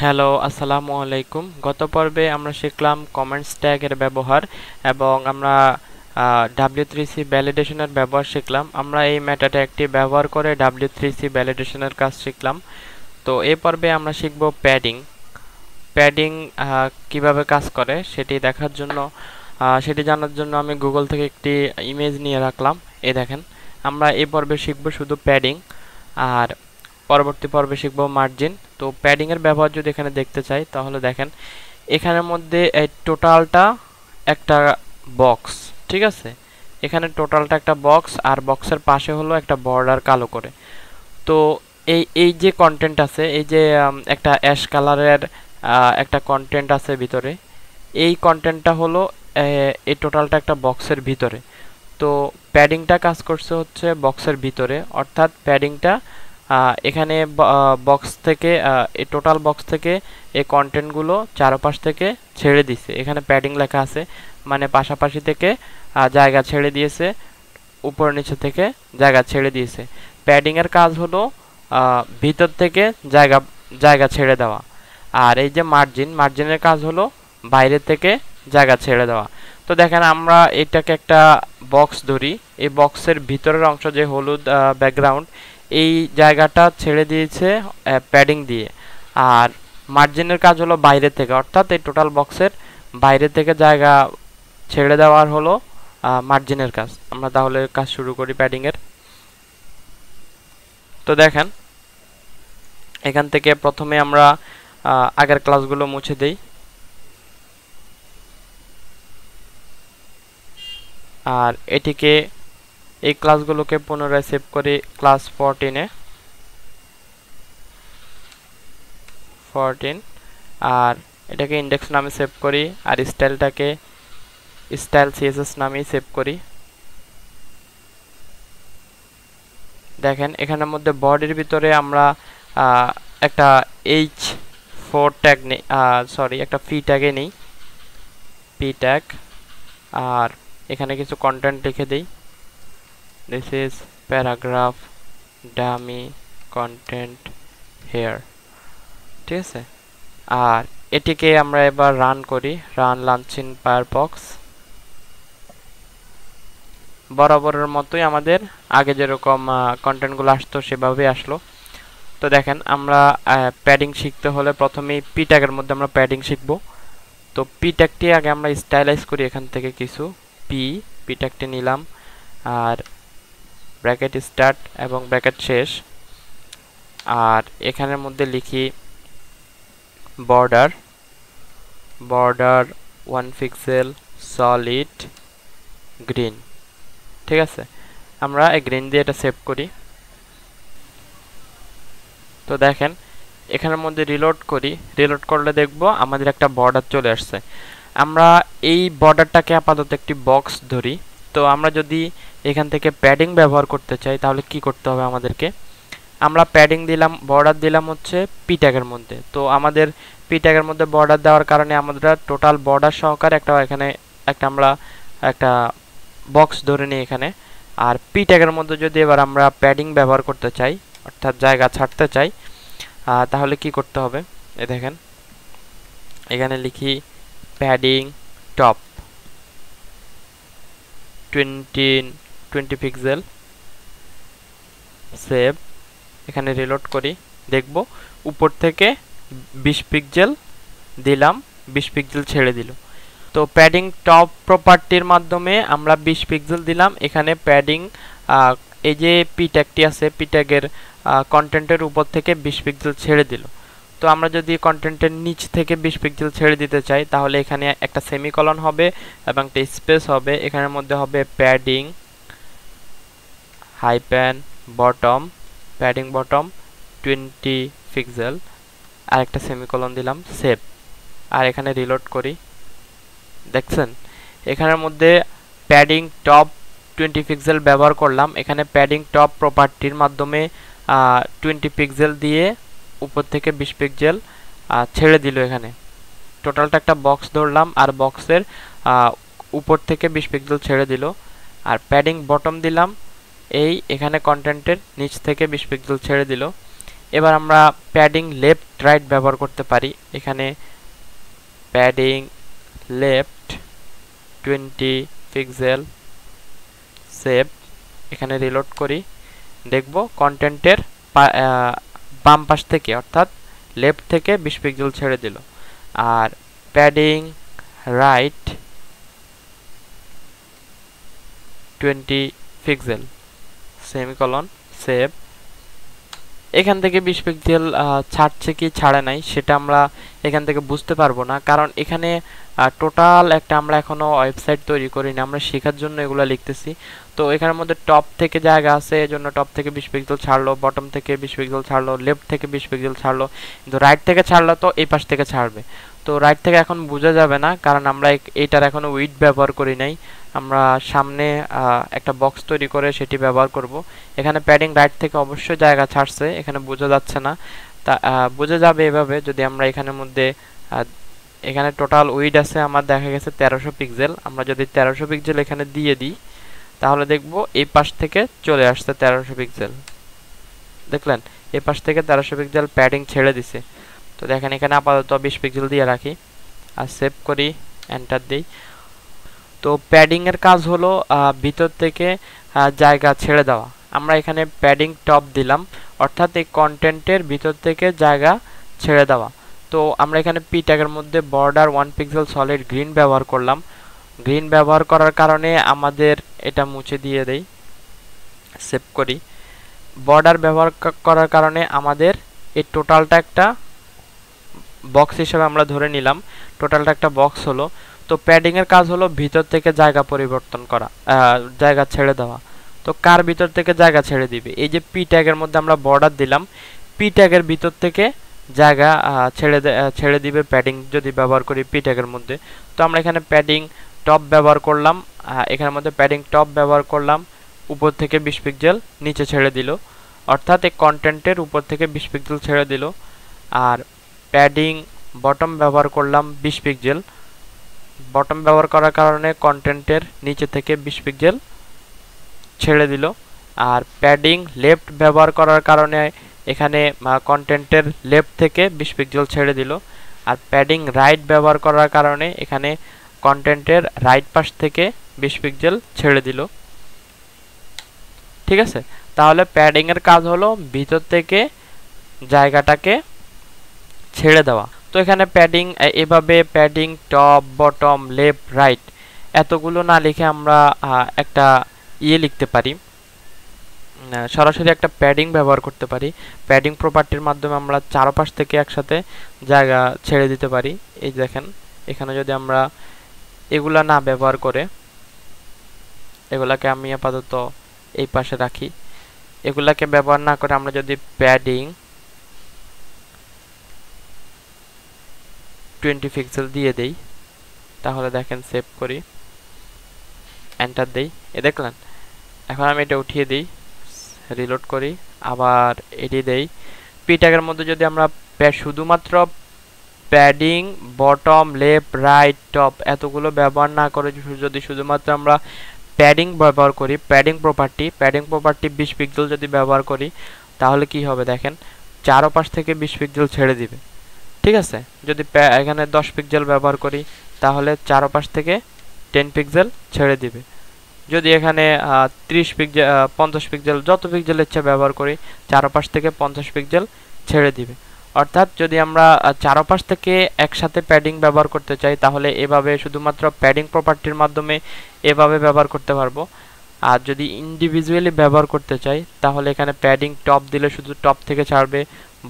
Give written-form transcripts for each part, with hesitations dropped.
Hello, আসসালামু আলাইকুম। গত পর্বে আমরা শিখলাম কমেন্টস ট্যাগের ব্যবহার এবং আমরা W3C ভ্যালিডেশনের ব্যবহার শিখলাম। আমরা এই মেটা ট্যাগটি ব্যবহার করে W3C ভ্যালিডেশনের কাজ শিখলাম। তো এই পর্বে আমরা শিখব প্যাডিং। প্যাডিং কিভাবে কাজ করে সেটি দেখার জন্য সেটি জানার জন্য আমি গুগল থেকে একটি ইমেজ নিয়ে রাখলাম। এই দেখেন, আমরা এই পর্বে শিখব শুধু প্যাডিং, আর পরবর্তী পর্বে শিখব মার্জিন। তো প্যাডিং এর ব্যবহার যদি এখানে দেখতে চাই তাহলে দেখেন, এখানের মধ্যে এই টোটালটা একটা বক্স, ঠিক আছে। এখানে টোটালটা একটা বক্স, আর বক্সের পাশে হলো একটা বর্ডার কালো করে। তো এই এই যে কন্টেন্ট আছে, এই যে একটা অ্যাশ কালারের একটা কন্টেন্ট আছে ভিতরে, এই কন্টেন্টটা হলো এই টোটালটা একটা বক্সের ভিতরে। তো প্যাডিংটা কাজ করছে হচ্ছে বক্সের ভিতরে, অর্থাৎ প্যাডিংটা এখানে বক্স থেকে এই টোটাল বক্স থেকে এই কন্টেন্টগুলো চারপাশ থেকে ছেড়ে দিছে। এখানে প্যাডিং লেখা আছে, মানে পাশাপাশি থেকে জায়গা ছেড়ে দিয়েছে, উপর নিচে থেকে জায়গা ছেড়ে দিয়েছে। প্যাডিংয়ের কাজ হলো ভিতর থেকে জায়গা জায়গা ছেড়ে দেওয়া। আর এই যে মার্জিনের কাজ হলো বাইরে থেকে জায়গা ছেড়ে দেওয়া। তো দেখেন, আমরা এটাকে একটা বক্স ধরি, এই বক্সের ভিতরের অংশ যে হলুদ ব্যাকগ্রাউন্ড, এই জায়গাটা ছেড়ে দিয়েছে প্যাডিং দিয়ে। আর মার্জিনের কাজ হলো বাইরে থেকে, অর্থাৎ এই টোটাল বক্সের বাইরে থেকে জায়গা ছেড়ে দেওয়ার হলো মার্জিনের কাজ। আমরা তাহলে কাজ শুরু করি প্যাডিং এর। তো দেখেন, এখান থেকে প্রথমে আমরা আগের ক্লাসগুলো মুছে দেই, আর এটিকে এই ক্লাসগুলোকে পুনরায় সেভ করি ক্লাস 14 আর এটাকে ইন্ডেক্স নামে সেভ করি, আর স্টাইলটাকে স্টাইল সিএসএস নামে সেভ করি। দেখেন, এখানের মধ্যে বডির ভিতরে আমরা একটা H4 ট্যাগ নেই, একটা ফি ট্যাগে নেই, পি ট্যাগ। আর এখানে কিছু কন্টেন্ট লিখে দিই, this is paragraph dummy content here, ঠিক আছে। আর এটিকে আমরা এবার রান করি, রান লঞ্চ ইন ফায়ারফক্স। বরাবরের মতোই আমাদের আগে যেরকম কন্টেন্টগুলো আসতো সেভাবেই আসলো। তো দেখেন, আমরা প্যাডিং শিখতে হলে প্রথমেই পি ট্যাগের মধ্যে আমরা প্যাডিং শিখব। তো পি ট্যাগটি আগে আমরা স্টাইলাইজ করি, এখান থেকে কিছু পি ট্যাগটি নিলাম, আর ব্র্যাকেট স্টার্ট এবং ব্র্যাকেট শেষ। আর এখানের মধ্যে লিখি বর্ডার 1 পিক্সেল সলিড গ্রিন, ঠিক আছে। আমরা এই গ্রিন দিয়ে এটা সেভ করি। তো দেখেন, এখানের মধ্যে রিলোড করি, রিলোড করলে দেখব আমাদের একটা বর্ডার চলে আসছে। আমরা এই বর্ডারটাকে আপাতত একটি বক্স ধরি। তো আমরা যদি এখান থেকে প্যাডিং ব্যবহার করতে চাই তাহলে কি করতে হবে আমাদেরকে, আমরা প্যাডিং দিলাম, বর্ডার দিলাম হচ্ছে পি ট্যাগের মধ্যে। তো আমাদের পি ট্যাগের মধ্যে বর্ডার দেওয়ার কারণে আমরা টোটাল বর্ডার সহকারে এখানে আমরা একটা বক্স ধরে নিই এখানে। আর পি ট্যাগের মধ্যে যদি এবার আমরা প্যাডিং ব্যবহার করতে চাই, অর্থাৎ জায়গা ছাড়তে চাই, তাহলে কি করতে হবে, এই দেখেন, এখানে লিখি প্যাডিং টপ 20 পিক্সেল, সেভ। এখানে রিলোড করি, দেখব উপর থেকে 20 পিক্সেল দিলাম, 20 পিক্সেল ছেড়ে দিল। তো প্যাডিং টপ প্রপার্টির মাধ্যমে আমরা 20 পিক্সেল দিলাম। এখানে প্যাডিং এই যে পি ট্যাগটি আছে, পি ট্যাগের কন্টেন্টের উপর থেকে 20 পিক্সেল ছেড়ে দিল। তো আমরা যদি কন্টেন্টের নিচ থেকে 20 পিক্সেল ছেড়ে দিতে চাই তাহলে এখানে একটা সেমিকলন হবে এবং একটা স্পেস হবে, এখানের মধ্যে হবে padding hyphen bottom, padding bottom 20 pixel, আর একটা সেমিকলন দিলাম, সেভ। আর এখানে রিলোড করি, দেখছেন এখানের মধ্যে প্যাডিং টপ 20 পিক্সেল ব্যবহার করলাম। এখানে প্যাডিং টপ প্রপার্টির মাধ্যমে 20 পিক্সেল দিয়ে উপর থেকে 20 পিক্সেল ছেড়ে দিল। এখানে টোটালটা একটা বক্স ধরলাম, আর বক্সের উপর থেকে 20 পিক্সেল ছেড়ে দিল। আর প্যাডিং বটম দিলাম, এখানে কন্টেন্টের নিচ থেকে 20 পিক্সেল ছেড়ে দিল। এবার আমরা প্যাডিং লেফট রাইট ব্যবহার করতে পারি। এখানে প্যাডিং লেফট 20 পিক্সেল, সেভ। এখানে রিলোড করি, দেখব কন্টেন্টের বাম পাশ থেকে অর্থাৎ লেফট থেকে 20 পিক্সেল ছেড়ে দিল। আর padding right 20 pixel, semicolon, save. এখান থেকে 20 পিক্সেল ছাড়ছে কি ছাড়ে নাই সেটা আমরা এখান থেকে বুঝতে পারবো না, কারণ এখানে টোটাল একটা আমরা এখনো ওয়েবসাইট তৈরি করিনি, আমরা শেখার জন্য এগুলো লিখতেছি। তো এখানের মধ্যে টপ থেকে জায়গা আছে, এজন্য টপ থেকে 20 পিক্সেল ছাড়লো, বটম থেকে 20 পিক্সেল ছাড়লো, লেফট থেকে 20 পিক্সেল ছাড়লো, কিন্তু রাইট থেকে ছাড়লো তো এই পাশ থেকে ছাড়বে। তো রাইট থেকে এখন বোঝা যাবে না, কারণ আমরা এইটার এখনো উইড ব্যবহার করি নাই। আমরা সামনে একটা বক্স তৈরি করে সেটি ব্যবহার করব। এখানে প্যাডিং রাইট থেকে অবশ্যই জায়গা ছাড়ছে, এখানে বোঝা যাচ্ছে না, তা বোঝা যাবে এভাবে যদি আমরা এখানের মধ্যে এখানে টোটাল উইড আছে আমার দেখা গেছে 1300 পিক্সেল। আমরা যদি 1300 পিক্সেল এখানে দিয়ে দিই তাহলে দেখব এই পাশ থেকে চলে আসছে 1300 পিক্সেল। দেখলেন এই পাশ থেকে 1300 পিক্সেল প্যাডিং ছেড়ে দিছে। তো দেখেন এখানে আপাতত 20 পিক্সেল দিয়ে রাখি আর সেভ করি, এন্টার দিই। তো প্যাডিং এর কাজ হলো ভিতর থেকে জায়গা ছেড়ে দেওয়া। আমরা এখানে প্যাডিং টপ দিলাম, অর্থাৎ এই কন্টেন্টের ভিতর থেকে জায়গা ছেড়ে দেওয়া। তো আমরা এখানে পি ট্যাগের মধ্যে বর্ডার 1 পিক্সেল সলিড গ্রিন ব্যবহার করলাম। গ্রিন ব্যবহার করার কারণে আমাদের এটা মুছে দিয়ে দেই, সেভ করি। বর্ডার ব্যবহার করার কারণে আমাদের এই টোটালটা একটা বক্স হিসেবে আমরা ধরে নিলাম, টোটালটা একটা বক্স হলো। তো প্যাডিং এর কাজ হলো ভিতর থেকে জায়গা পরিবর্তন করা, জায়গা ছেড়ে দেওয়া। তো কার ভিতর থেকে জায়গা ছেড়ে দিবে? এই যে পি ট্যাগের মধ্যে আমরা বর্ডার দিলাম, পি ট্যাগের ভিতর থেকে জায়গা ছেড়ে দিবে প্যাডিং যদি ব্যবহার করি পি ট্যাগের মধ্যে। তো আমরা এখানে প্যাডিং টপ ব্যবহার করলাম, এখানের মধ্যে প্যাডিং টপ ব্যবহার করলাম, উপর থেকে 20 পিক্সেল নিচে ছেড়ে দিল, অর্থাৎ এই কন্টেন্টের উপর থেকে 20 পিক্সেল ছেড়ে দিল। আর প্যাডিং বটম ব্যবহার করলাম 20 পিক্সেল, বটম ব্যবহার করার কারণে কন্টেন্টের নিচে থেকে 20 পিক্সেল ছেড়ে দিল। আর প্যাডিং লেফট ব্যবহার করার কারণে এখানে কন্টেন্টের লেফট থেকে 20 পিক্সেল ছেড়ে দিল। আর প্যাডিং রাইট ব্যবহার করার কারণে এখানে কন্টেন্টের রাইট পাশ থেকে 20 পিক্সেল ছেড়ে দিল। ঠিক আছে, তাহলে প্যাডিং এর কাজ হলো ভিতর থেকে জায়গাটাকে ছেড়ে দেওয়া। তো এখানে প্যাডিং এভাবে padding top bottom left right এতগুলো না লিখে আমরা একটা লিখতে পারি, সরাসরি একটা প্যাডিং ব্যবহার করতে পারি। প্যাডিং প্রপার্টির মাধ্যমে আমরা চারপাশ থেকে একসাথে জায়গা ছেড়ে দিতে পারি। এই দেখেন এখানে যদি আমরা এগুলা না ব্যবহার করে, এগুলাকে আমি আপাতত এই পাশে রাখি, এগুলাকে ব্যবহার না করে আমরা যদি প্যাডিং 20 পিক্সেল দিয়ে দেই তাহলে দেখেন সেভ করি, এন্টার দেই, দেখলেন। এখন আমি এটা উঠিয়ে দিই, রিলোড করি, আবার এটি দেই। পি ট্যাগের মধ্যে যদি আমরা শুধুমাত্র padding bottom left right top এতগুলো ব্যবহার না করে যদি শুধুমাত্র আমরা প্যাডিং ব্যবহার করি, প্যাডিং প্রপার্টি 20 পিক্সেল যদি ব্যবহার করি তাহলে কি হবে দেখেন, চারপাশ থেকে 20 পিক্সেল ছেড়ে দিবে। ঠিক আছে, যদি এখানে 10 পিক্সেল ব্যবহার করি তাহলে চারপাশ থেকে 10 পিক্সেল ছেড়ে দিবে। যদি এখানে 30 পিক্সেল 50 পিক্সেল যত পিক্সেল ইচ্ছা ব্যবহার করি চারপাশ থেকে 50 পিক্সেল ছেড়ে দিবে। অর্থাৎ যদি আমরা চারপাশ থেকে একসাথে প্যাডিং ব্যবহার করতে চাই তাহলে এভাবে শুধুমাত্র প্যাডিং প্রপার্টির মাধ্যমে এভাবে ব্যবহার করতে পারবো। আর যদি ইন্ডিভিজুয়ালি ব্যবহার করতে চাই তাহলে এখানে প্যাডিং টপ দিলে শুধু টপ থেকে ছাড়বে,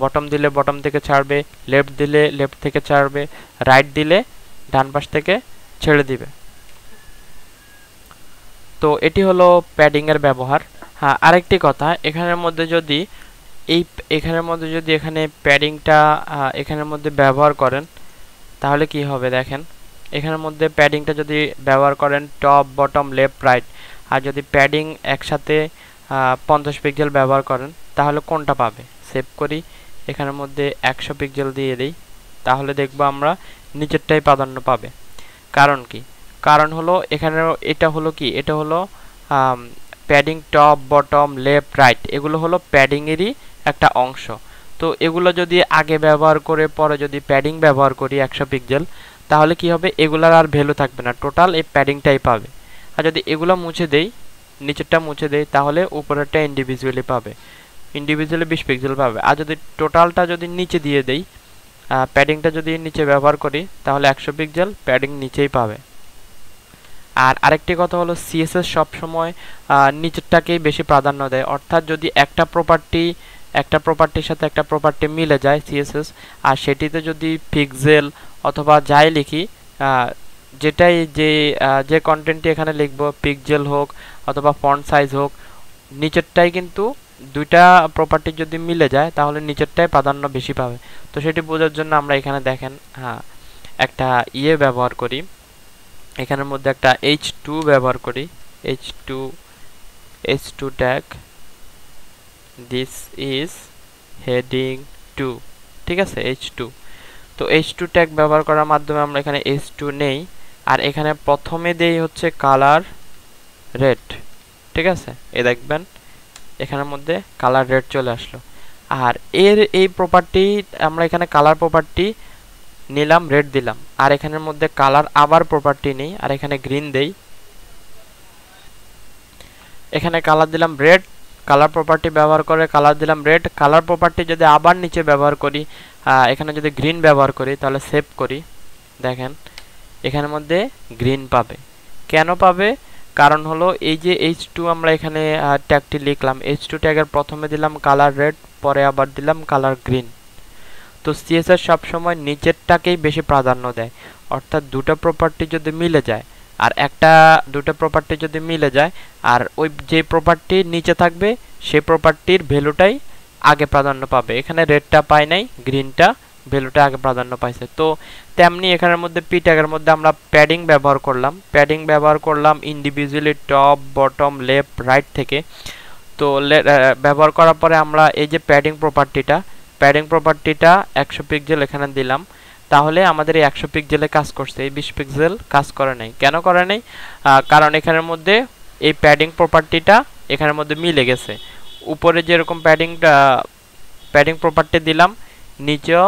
বটম দিলে বটম থেকে ছাড়বে, লেফট দিলে লেফট থেকে ছাড়বে, রাইট দিলে ডান পাশ থেকে ছেড়ে দিবে। তো এটি হলো প্যাডিং এর ব্যবহার। হ্যাঁ, আরেকটি কথা, এখানের মধ্যে যদি এখানে প্যাডিংটা এখানের মধ্যে ব্যবহার করেন তাহলে কি হবে দেখেন, এখানের মধ্যে প্যাডিংটা যদি ব্যবহার করেন টপ বটম লেফট রাইট, আর যদি প্যাডিং একসাথে 50 পিক্সেল ব্যবহার করেন তাহলে কোনটা পাবে? সেভ করি, এখানের মধ্যে 100 পিক্সেল দিয়ে দিই, তাহলে দেখব আমরা নিচেরটাই প্রাধান্য পাবে। কারণ কি? কারণ হলো এখানে এটা হলো কি, এটা হলো padding top bottom left right, এগুলো হলো প্যাডিং এরই একটা অংশ। তো এগুলো যদি আগে ব্যবহার করে পরে যদি প্যাডিং ব্যবহার করি 100 পিক্সেল, তাহলে কি হবে, এগুলার আর ভ্যালু থাকবে না, টোটাল এই প্যাডিংটাই পাবে। আর যদি এগুলো মুছে দেই, নিচেরটা মুছে দেই, তাহলে উপরেরটা ইন্ডিভিজুয়ালি পাবে, ইন্ডিভিজুয়ালি 20 পিক্সেল পাবে। আর যদি টোটালটা যদি নিচে দিয়ে দেই, প্যাডিংটা যদি নিচে ব্যবহার করি, তাহলে 100 পিক্সেল প্যাডিং নিচেই পাবে। আর আরেকটি কথা হলো, সিএসএস সবসময় নিচেরটাকেই বেশি প্রাধান্য দেয়। অর্থাৎ যদি একটা প্রপার্টির সাথে একটা প্রপার্টি মিলে যায় সিএসএস, আর সেটিতে যদি পিক্সেল অথবা যাই লিখি, যেটাই যে কন্টেন্টটি এখানে লিখব, পিক্সেল হোক অথবা ফন্ট সাইজ হোক, নিচেরটাই কিন্তু দুইটা প্রপার্টি যদি মিলে যায় তাহলে নিচেরটাই প্রাধান্য বেশি পাবে। তো সেটি বোঝার জন্য আমরা এখানে দেখেন একটা ব্যবহার করি, এখানের মধ্যে একটা h2 ব্যবহার করি, h2 tag, this is heading 2, ঠিক আছে, h2। তো h2 ট্যাগ ব্যবহার করার মাধ্যমে আমরা এখানে h2 নেই, আর এখানে প্রথমে দেই হচ্ছে কালার রেড, ঠিক আছে, এই দেখবেন এখানের মধ্যে কালার রেড চলে আসলো। আর এই প্রপার্টি আমরা এখানে কালার প্রপার্টি নিলাম, রেড দিলাম, আর এখানের মধ্যে কালার আবার প্রপার্টি নেই, আর এখানে গ্রিন দেই, এখানে কালার দিলাম রেড, কালার প্রপার্টি ব্যবহার করে কালার দিলাম রেড। কালার প্রপার্টি যদি আবার নিচে ব্যবহার করি, এখানে যদি গ্রিন ব্যবহার করি, তাহলে সেভ করি, দেখেন এখানের মধ্যে গ্রিন পাবে। কেন পাবে? কারণ হলো এই যে h2 আমরা এখানে ট্যাগটি লিখলাম, h2 ট্যাগের প্রথমে দিলাম কালার রেড, পরে আবার দিলাম কালার গ্রিন। তো সিএসএস সবসময় নিচেরটাকেই বেশি প্রাধান্য দেয়। অর্থাৎ দুটো প্রপার্টি যদি মিলে যায়, আর দুটো প্রপার্টি যদি মিলে যায়, আর ওই যে প্রপার্টি নিচে থাকবে সেই প্রপার্টির ভ্যালুটাই আগে প্রাধান্য পাবে। এখানে রেডটা পায় নাই, গ্রিনটা ভ্যালুটা আগে প্রাধান্য পাইছে। তো তেমনি এখানের মধ্যে পি ট্যাগের মধ্যে আমরা প্যাডিং ব্যবহার করলাম individually top, bottom, left, right থেকে। তো ব্যবহার করার পরে আমরা এই যে প্যাডিং প্রপার্টিটা 100 পিক্সেল এখানে দিলাম, তাহলে আমাদের এই 100 পিক্সেলে কাজ করছে, এই 20 পিক্সেল কাজ করে নাই। কেন করে নাই? কারণ এখানের মধ্যে এই প্যাডিং প্রপার্টিটা এখানের মধ্যে মিলে গেছে। উপরে যেরকম প্যাডিং প্রপার্টি দিলাম, নিচেও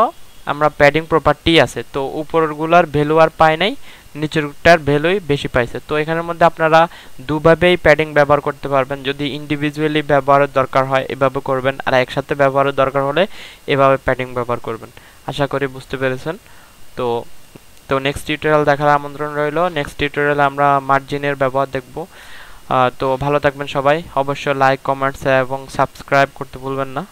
আমরা প্যাডিং প্রপার্টি আছে, তো উপরগুলোর ভ্যালু আর পায় নাই, নিচেরটার ভ্যালুই বেশি পাইছে। তো এখানের মধ্যে আপনারা দুভাবেই প্যাডিং ব্যবহার করতে পারবেন। যদি ইন্ডিভিজুয়ালি ব্যবহারের দরকার হয় এভাবে করবেন, আর একসাথে ব্যবহারের দরকার হলে এভাবে প্যাডিং ব্যবহার করবেন। আশা করি বুঝতে পেরেছেন। তো নেক্সট টিউটোরিয়াল দেখার আমন্ত্রণ রইল। নেক্সট টিউটোরিয়ালে আমরা মার্জিনের ব্যবহার দেখব। তো ভালো থাকবেন সবাই, অবশ্যই লাইক, কমেন্টস এবং সাবস্ক্রাইব করতে ভুলবেন না।